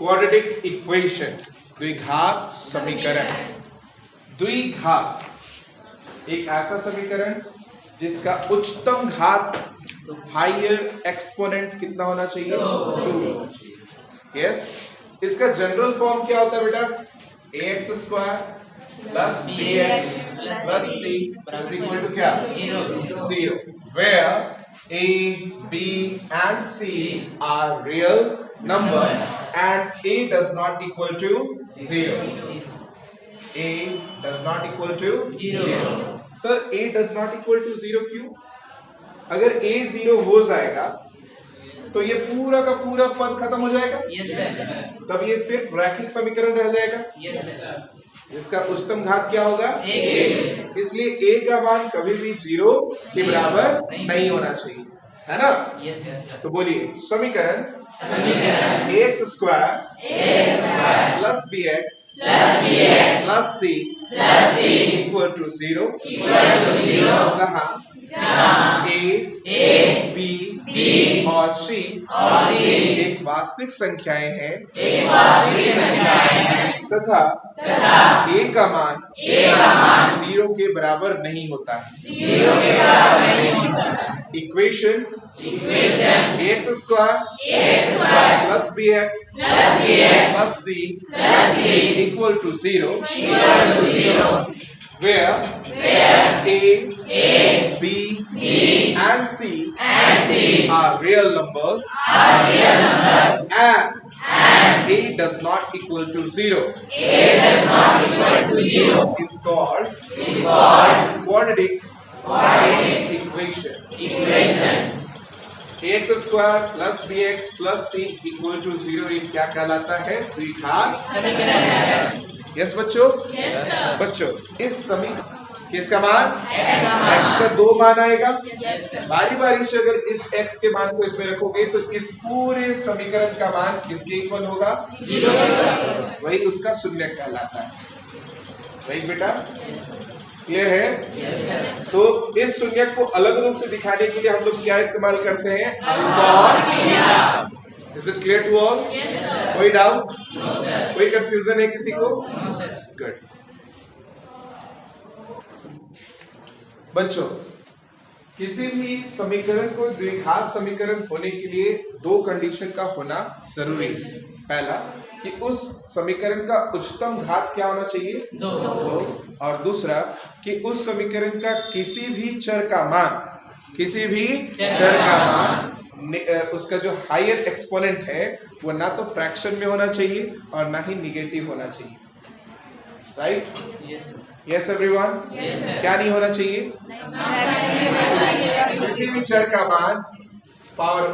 Quadratic equation, द्विघात समीकरण। द्विघात एक ऐसा समीकरण जिसका उच्चतम घात हायर एक्सपोनेंट कितना होना चाहिए? 2। यस, इसका जनरल फॉर्म क्या होता है बेटा? ax square plus bx plus c is equal to क्या? 0, where a, b and c are real number and a does not equal to 0. a does not equal to 0. Sir a does not equal to 0 क्यों? अगर a 0 हो जाएगा तो ये पूरा का पूरा पद खत्म हो जाएगा। yes, sir. तब ये सिर्फ रैखिक समीकरण रह जाएगा। yes, sir. इसका उच्चतम घात क्या होगा? a। इसलिए a का मान कभी भी 0 के बराबर नहीं होना चाहिए, है ना? yes, sir. तो बोलिए समीकरण ax square plus bx plus c equal to 0 जहां a, b और c एक वास्तविक संख्याएं हैं तथा a का मान 0 के बराबर नहीं होता है। Equation ax square plus bx plus c equal to 0 where a, b and c are real numbers and a does not equal to 0 is called quadratic equation. ax square plus bx plus c equal to 0 ये क्या कहलाता है? द्विघात समीकरण। Yes बच्चों? बच्चों इस समीकरण किसका मान? x का 2 मान आएगा। बारी बारी से अगर इस x के मान को इसमें रखोगे तो इस पूरे समीकरण का मान किसके इक्वल होगा? 0। वही उसका शून्य कहलाता है। वही बेटा क्लियर है? तो इस शून्य को अलग रूप से दिखाने के लिए हम लोग क्या इस्तेमाल करते हैं? अल्फा और beta. Is it clear to all? कोई डाउट? कोई कंफ्यूजन है किसी को? गुड। बच्चों किसी भी समीकरण को द्विघात समीकरण होने के लिए 2 कंडीशन का होना जरूरी है। पहला कि उस समीकरण का उच्चतम घात क्या होना चाहिए? 2। और दूसरा कि उस समीकरण का किसी भी चर का मान उसका जो हायर एक्सपोनेंट है वो ना तो फ्रैक्शन में होना चाहिए और ना ही निगेटिव होना चाहिए। राइट? Yes everyone? क्या नहीं होना चाहिए? किसी भी चर का मान पावर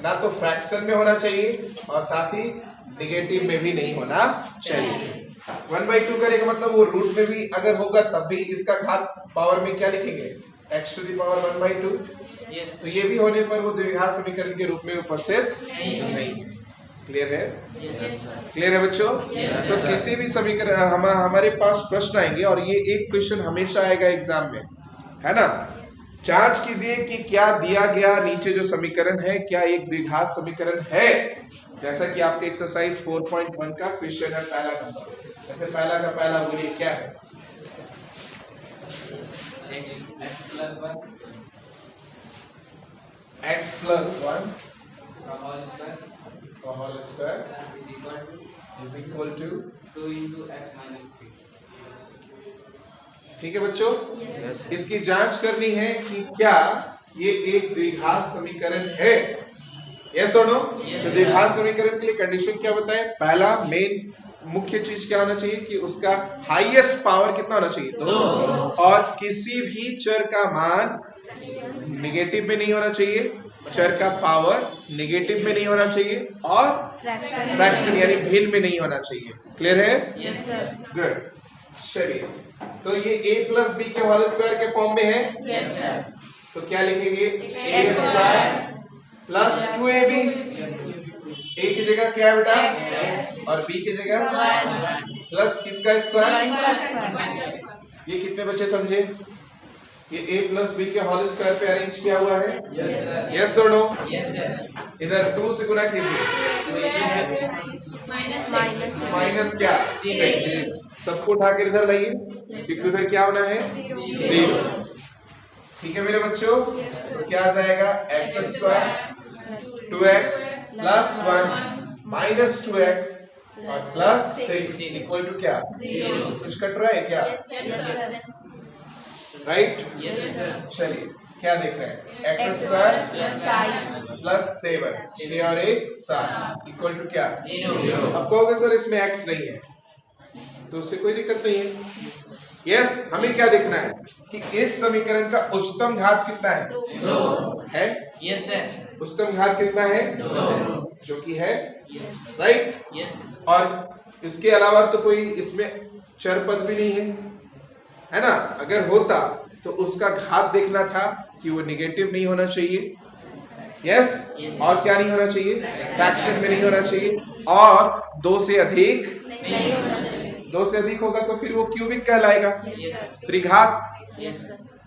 ना तो फ्रैक्शन में होना चाहिए और साथ ही निगेटिव में भी नहीं होना चाहिए। 1/2 करेगा मतलब वो रूट में भी अगर होगा तब भी इसका घात पावर में क्या लिखेंगे? x to the power 1/2। तो ये भी होने पर वो द्विघात समीकरण के रूप में उपस्थित नहीं है। क्लियर है? क्लियर है बच्चों? तो किसी भी समीकरण हमारे पास प्रश्न आएंगे और ये एक क्वेश्चन हमेशा आएगा एग्जाम में, है ना? जांच कीजिए कि क्या दिया गया नीचे जो समीकरण है क्या एक द्विघात समीकरण है, जैसा कि आपके एक्सरसाइज 4.1 का क्वेश्चन है पहला नंबर। जैसे पहला का पहला बोलिए क्या है? x plus 1 का whole square is equal to 2 into x minus 3। ठीक है बच्चों? इसकी जांच करनी है कि क्या ये एक द्विघात समीकरण है। यस और नो? तो द्विघात समीकरण के लिए कंडीशन क्या बताएं? पहला मेन मुख्य चीज क्या होना चाहिए कि उसका हाईएस्ट पावर कितना होना चाहिए? 2। और किसी भी चर का मान निगेटिव में नहीं होना चाहिए, चर का पावर निगेटिव में नहीं होना चाहिए और फ्रैक्शन यानी भिन्न में नहीं होना चाहिए। क्लियर है? Yes sir. गुड। चलिए तो ये a प्लस बी के होल स्क्वायर के फॉर्म में है। Yes sir. तो क्या लिखेंगे? a square plus 2ab। a की जगह क्या है बेटा? और b की जगह प्लस किसका स्क्वायर? ये कितने बच्चे समझे? ये a प्लस बी के होल स्क्वायर पे अरेंज किया हुआ है। यस और नो? Yes sir. इधर 2 से गुना कीजिए माइनस क्या 6। सबको उठा के इधर लाइए क्योंकि उधर क्या होना है 0। ठीक है मेरे बच्चों, तो क्या आ जाएगा x square 2x plus 1 minus 2x और प्लस 6 इक्वल टू क्या 0। कुछ कट रहा है क्या? राइट। चलिए क्या देख रहे हैं एक्स स्क्वायर प्लस 7 6 और 1 7 इक्वल टू क्या 0। अब कहोगे सर इसमें x नहीं है, तो उससे कोई दिक्कत नहीं है। यस हमें क्या देखना है कि इस समीकरण का उच्चतम घात कितना है 2 है। Yes, sir. उच्चतम घात कितना है 2 जो कि है राइट। Yes. और इसके अलावा तो कोई इसमें चर पद भी नहीं है ना। अगर होता तो उसका घात देखना था कि वो निगेटिव नहीं होना चाहिए। यस और क्या नहीं होना चाहिए फ्रैक्शन में नहीं होना चाहिए और 2 से अधिक 2 से अधिक होगा तो फिर वो क्यूबिक कहलाएगा त्रिघात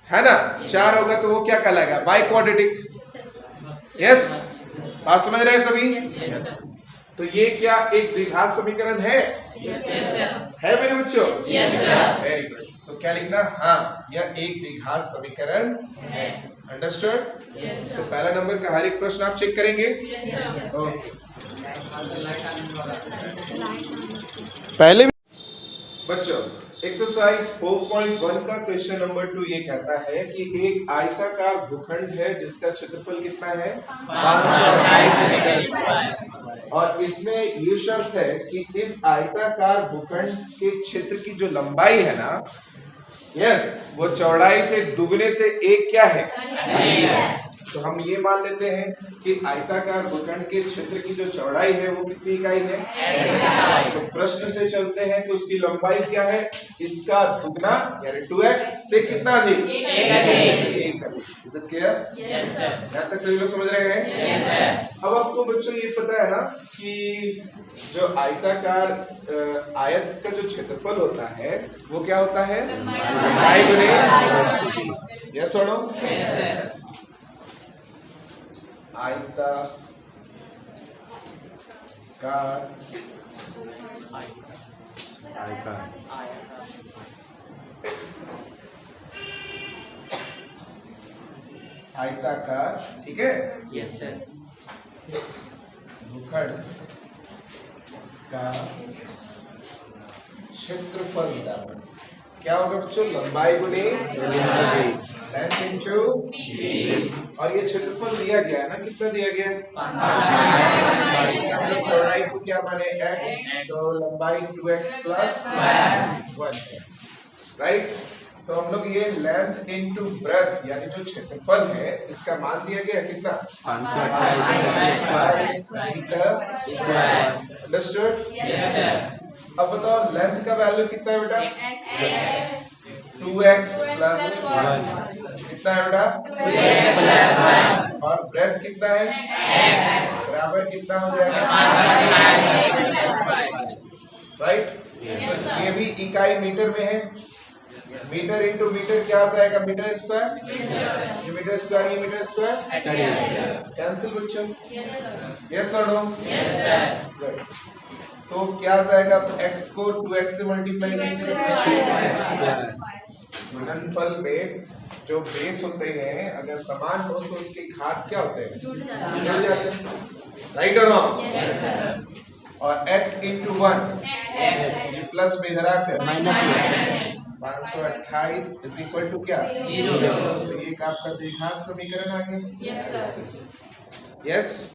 है ना। 4 होगा तो वो क्या कहलाएगा बाई क्वाड्रेटिक। यस बात समझ रहे हैं सभी। तो ये क्या एक द्विघात समीकरण है है मेरे बच्चों। Very good. तो क्या लिखना हाँ यह एक द्विघात समीकरण है। अंडरस्टूड। तो पहला नंबर का हर एक प्रश्न आप चेक करेंगे। ओके पहले बच्चों एक्सरसाइज 4.1 का क्वेश्चन नंबर 2 ये कहता है कि एक आयताकार भूखंड है जिसका क्षेत्रफल कितना है 528 मीटर स्क्वायर और इसमें ये शर्त है कि इस आयताकार भूखंड के क्षेत्र की जो लंबाई है ना यस वो चौड़ाई से दुगने से एक क्या है। तो हम ये मान लेते हैं कि आयताकार भूखंड के क्षेत्र की जो चौड़ाई है वो कितनी इकाई है। तो प्रश्न से चलते हैं तो उसकी लंबाई क्या है इसका दुगना यानी 2x से कितना अधिक 1 इज इट क्लियर। यहाँ तक सभी लोग समझ रहे हैं। अब आपको बच्चों ये पता है ना कि जो आयताकार आयत का जो क्षेत्रफल होता है वो क्या होता है लंबाई गुने यस और नो। आयताकार आयताकार ठीक है। Yes, sir. भूखंड का क्षेत्रफल क्या होगा बच्चों लंबाई गुने लेंथ इनटू और ये क्षेत्रफल दिया गया है ना कितना दिया गया चौड़ाई को क्या माने x तो लंबाई 2x प्लस 1 है राइट। तो हम लोग ये लेंथ इनटू ब्रेथ यानी जो क्षेत्रफल है इसका मान दिया गया कितना 528 मीटर। अंडरस्टूड। अब बताओ लेंथ का वैल्यू कितना है बेटा 2x प्लस 1 कितना है बेटा और ब्रेथ कितना है बराबर कितना हो जाएगा राइट। ये भी इकाई मीटर में है। मीटर इंटू मीटर क्या आ जाएगा मीटर स्क्वायर। ये मीटर स्क्वायर ये मीटर स्क्वायर कैंसिल बच्चों यस और नो। तो क्या आ जाएगा तो x को 2x से मल्टीप्लाई करेंगे। गुणनफल में जो बेस होते हैं अगर समान हो तो उसके घात क्या होते हैं जुड़ जाते हैं राइट और नो। और x इंटू 1 प्लस में इधर आकर माइनस 528 इज इक्वल टू क्या 0। तो ये आपका द्विघात समीकरण आ गया। यस